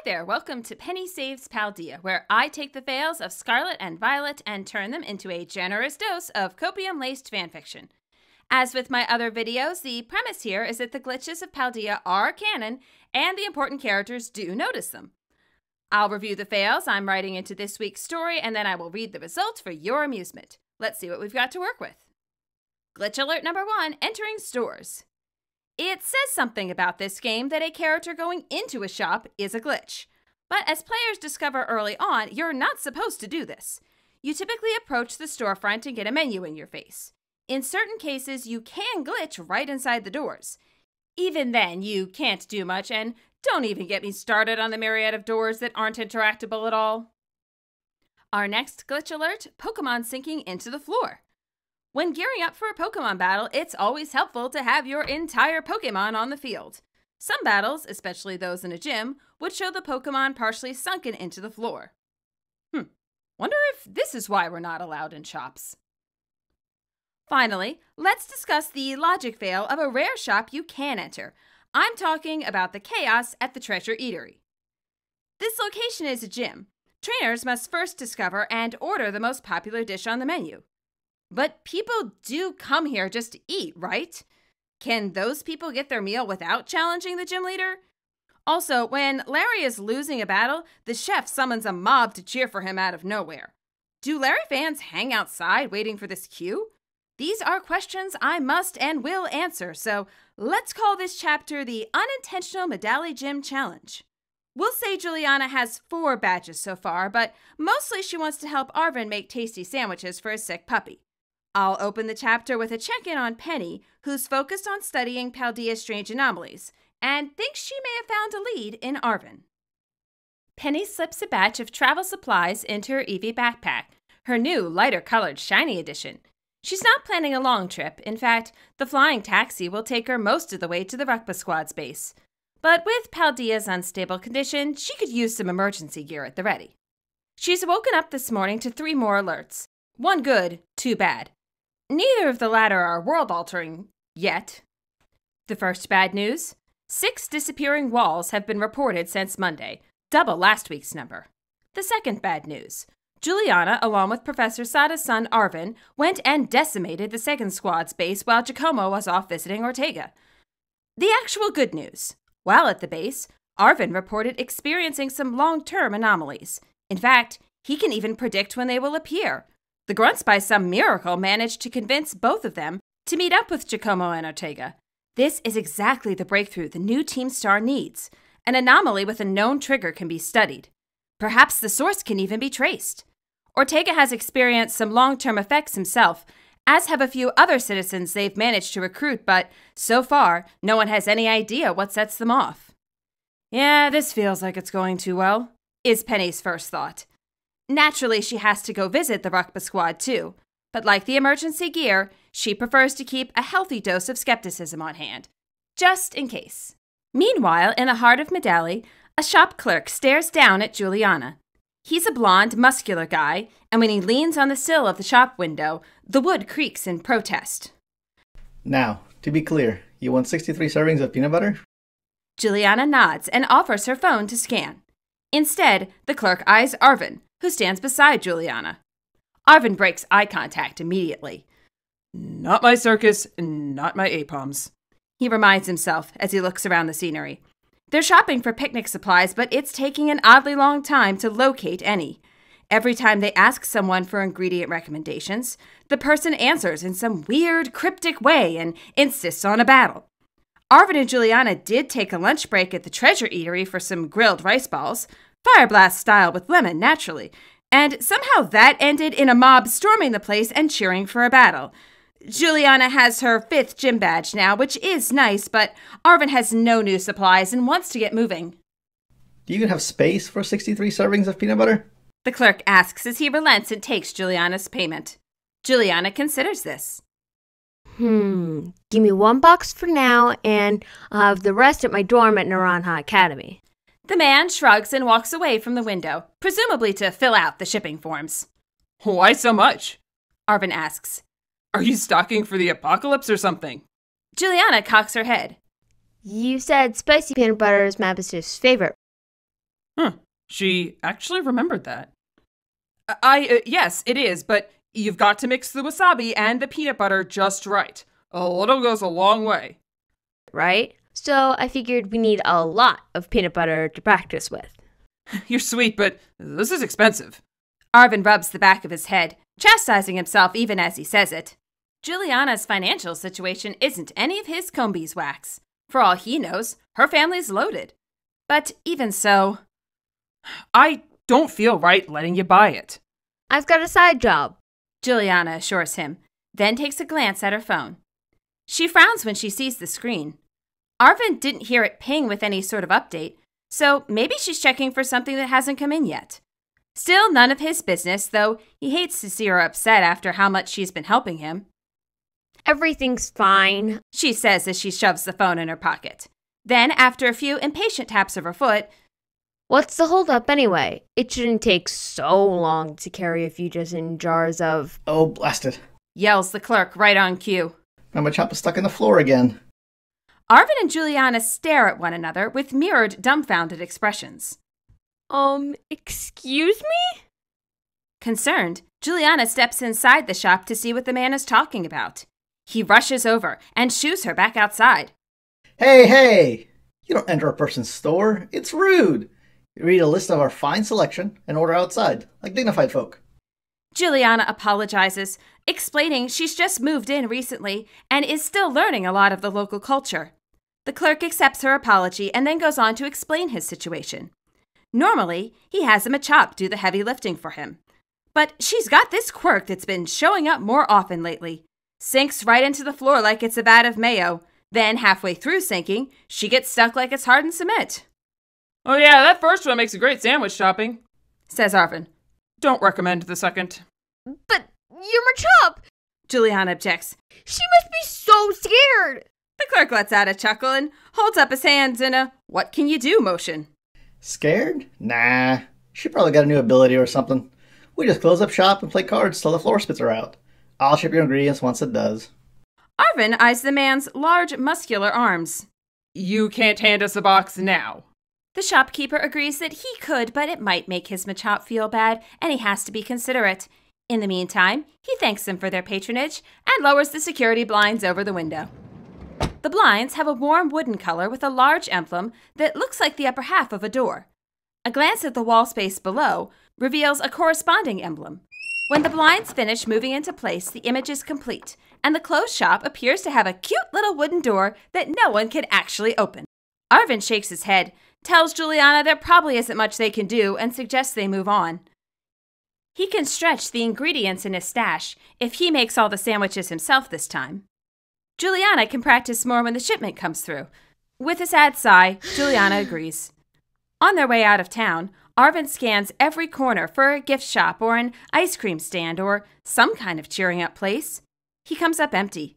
there, welcome to Penny Saves Paldea, where I take the fails of Scarlet and Violet and turn them into a generous dose of copium-laced fanfiction. As with my other videos, the premise here is that the glitches of Paldea are canon, and the important characters do notice them. I'll review the fails I'm writing into this week's story, and then I will read the results for your amusement. Let's see what we've got to work with. Glitch alert number 1, entering stores. It says something about this game that a character going into a shop is a glitch. But as players discover early on, you're not supposed to do this. You typically approach the storefront and get a menu in your face. In certain cases, you can glitch right inside the doors. Even then, you can't do much, and don't even get me started on the myriad of doors that aren't interactable at all. Our next glitch alert, Pokemon sinking into the floor. When gearing up for a Pokemon battle, it's always helpful to have your entire Pokemon on the field. Some battles, especially those in a gym, would show the Pokemon partially sunken into the floor. Wonder if this is why we're not allowed in shops. Finally, let's discuss the logic fail of a rare shop you can enter. I'm talking about the chaos at the Treasure Eatery. This location is a gym. Trainers must first discover and order the most popular dish on the menu. But people do come here just to eat, right? Can those people get their meal without challenging the gym leader? Also, when Larry is losing a battle, the chef summons a mob to cheer for him out of nowhere. Do Larry fans hang outside waiting for this cue? These are questions I must and will answer, so let's call this chapter the Unintentional Medalli Gym Challenge. We'll say Juliana has 4 badges so far, but mostly she wants to help Arvin make tasty sandwiches for his sick puppy. I'll open the chapter with a check-in on Penny, who's focused on studying Paldea's strange anomalies, and thinks she may have found a lead in Arvin. Penny slips a batch of travel supplies into her Eevee backpack, her new, lighter-colored, shiny edition. She's not planning a long trip. In fact, the flying taxi will take her most of the way to the Rugby Squad's base. But with Paldea's unstable condition, she could use some emergency gear at the ready. She's woken up this morning to 3 more alerts. 1 good, 2 bad. Neither of the latter are world-altering yet. The first bad news: 6 disappearing walls have been reported since Monday, double last week's number. The second bad news: Juliana, along with Professor Sada's son Arvin, went and decimated the second squad's base while Giacomo was off visiting Ortega. The actual good news: while at the base, Arvin reported experiencing some long-term anomalies. In fact, he can even predict when they will appear. The grunts, by some miracle, managed to convince both of them to meet up with Giacomo and Ortega. This is exactly the breakthrough the new Team Star needs. An anomaly with a known trigger can be studied. Perhaps the source can even be traced. Ortega has experienced some long-term effects himself, as have a few other citizens they've managed to recruit, but so far, no one has any idea what sets them off. Yeah, this feels like it's going too well, is Penny's first thought. Naturally, she has to go visit the Rugby Squad too, but like the emergency gear, she prefers to keep a healthy dose of skepticism on hand, just in case. Meanwhile, in the heart of Medalli, a shop clerk stares down at Juliana. He's a blonde, muscular guy, and when he leans on the sill of the shop window, the wood creaks in protest. Now, to be clear, you want 63 servings of peanut butter? Juliana nods and offers her phone to scan. Instead, the clerk eyes Arvin, who stands beside Juliana. Arvin breaks eye contact immediately. Not my circus, not my APOMs, he reminds himself as he looks around the scenery. They're shopping for picnic supplies, but it's taking an oddly long time to locate any. Every time they ask someone for ingredient recommendations, the person answers in some weird, cryptic way and insists on a battle. Arvin and Juliana did take a lunch break at the Treasure Eatery for some grilled rice balls, Fire Blast style with lemon, naturally, and somehow that ended in a mob storming the place and cheering for a battle. Juliana has her 5th gym badge now, which is nice, but Arvin has no new supplies and wants to get moving. Do you even have space for 63 servings of peanut butter? The clerk asks as he relents and takes Juliana's payment. Juliana considers this. Give me 1 box for now, and I'll have the rest at my dorm at Naranja Academy. The man shrugs and walks away from the window, presumably to fill out the shipping forms. Why so much? Arvin asks. Are you stocking for the apocalypse or something? Juliana cocks her head. You said spicy peanut butter is my sister's favorite. Huh. She actually remembered that. Yes, it is, but you've got to mix the wasabi and the peanut butter just right. A little goes a long way. Right? So I figured we need a lot of peanut butter to practice with. You're sweet, but this is expensive. Arvin rubs the back of his head, chastising himself even as he says it. Juliana's financial situation isn't any of his comb beeswax. For all he knows, her family's loaded. But even so, I don't feel right letting you buy it. I've got a side job, Juliana assures him, then takes a glance at her phone. She frowns when she sees the screen. Arvin didn't hear it ping with any sort of update, so maybe she's checking for something that hasn't come in yet. Still none of his business, though he hates to see her upset after how much she's been helping him. Everything's fine, She says as she shoves the phone in her pocket. Then, after a few impatient taps of her foot, What's the holdup anyway? It shouldn't take so long to carry a few dozen jars of... Oh, blast it. yells the clerk right on cue. My Machop is stuck in the floor again. Arvin and Juliana stare at one another with mirrored, dumbfounded expressions. Excuse me? Concerned, Juliana steps inside the shop to see what the man is talking about. He rushes over and shoos her back outside. Hey! You don't enter a person's store. It's rude. You read a list of our fine selection and order outside, like dignified folk. Juliana apologizes, explaining she's just moved in recently and is still learning a lot of the local culture. The clerk accepts her apology and then goes on to explain his situation. Normally, he has a Machop do the heavy lifting for him. But she's got this quirk that's been showing up more often lately. Sinks right into the floor like it's a vat of mayo. Then, halfway through sinking, she gets stuck like it's hardened cement. Oh yeah, that first one makes a great sandwich topping, Says Arvin. Don't recommend the second. But you're Machop! Juliana objects. She must be so scared! The clerk lets out a chuckle and holds up his hands in a what can you do motion. Scared? Nah. She probably got a new ability or something. We just close up shop and play cards till the floor spits her out. I'll ship your ingredients once it does. Arvin eyes the man's large, muscular arms. You can't hand us a box now. The shopkeeper agrees that he could, but it might make his Machop feel bad, and he has to be considerate. In the meantime, he thanks them for their patronage and lowers the security blinds over the window. The blinds have a warm wooden color with a large emblem that looks like the upper half of a door. A glance at the wall space below reveals a corresponding emblem. When the blinds finish moving into place, the image is complete, and the closed shop appears to have a cute little wooden door that no one can actually open. Arvin shakes his head, tells Juliana there probably isn't much they can do, and suggests they move on. He can stretch the ingredients in his stash if he makes all the sandwiches himself this time. Juliana can practice more when the shipment comes through. With a sad sigh, Juliana agrees. On their way out of town, Arvin scans every corner for a gift shop or an ice cream stand or some kind of cheering up place. He comes up empty.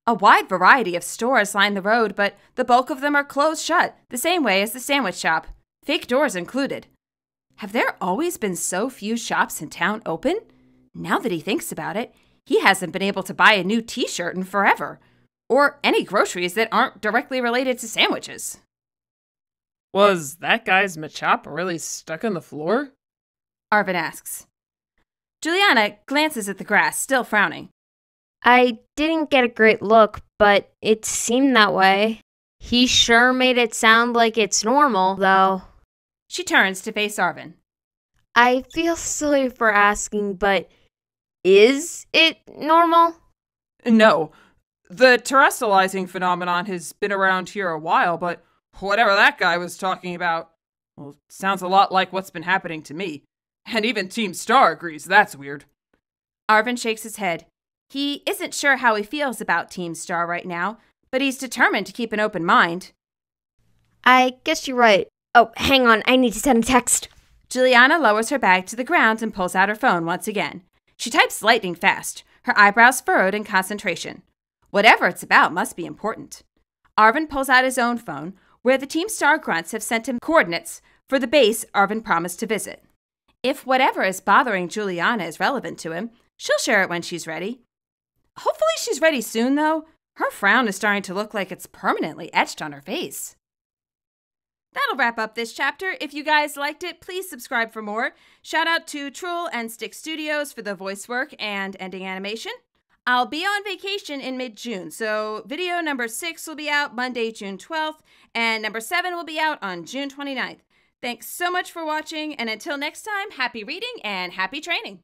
A wide variety of stores line the road, but the bulk of them are closed shut, the same way as the sandwich shop, fake doors included. Have there always been so few shops in town open? Now that he thinks about it, he hasn't been able to buy a new t-shirt in forever, or any groceries that aren't directly related to sandwiches. Was that guy's Machop really stuck on the floor? Arvin asks. Juliana glances at the grass, still frowning. I didn't get a great look, but it seemed that way. He sure made it sound like it's normal, though. She turns to face Arvin. I feel silly for asking, but is it normal? No. The terrestrializing phenomenon has been around here a while, but whatever that guy was talking about, well, sounds a lot like what's been happening to me. And even Team Star agrees that's weird. Arvin shakes his head. He isn't sure how he feels about Team Star right now, but he's determined to keep an open mind. I guess you're right. Oh, hang on, I need to send a text. Juliana lowers her bag to the ground and pulls out her phone once again. She types lightning fast, her eyebrows furrowed in concentration. Whatever it's about must be important. Arvin pulls out his own phone, where the Team Star grunts have sent him coordinates for the base Arvin promised to visit. If whatever is bothering Juliana is relevant to him, she'll share it when she's ready. Hopefully she's ready soon, though. Her frown is starting to look like it's permanently etched on her face. That'll wrap up this chapter. If you guys liked it, please subscribe for more. Shout out to Troll and Stick Studios for the voice work and ending animation. I'll be on vacation in mid-June, so video number 6 will be out Monday, June 12th, and number 7 will be out on June 29th. Thanks so much for watching, and until next time, happy reading and happy training!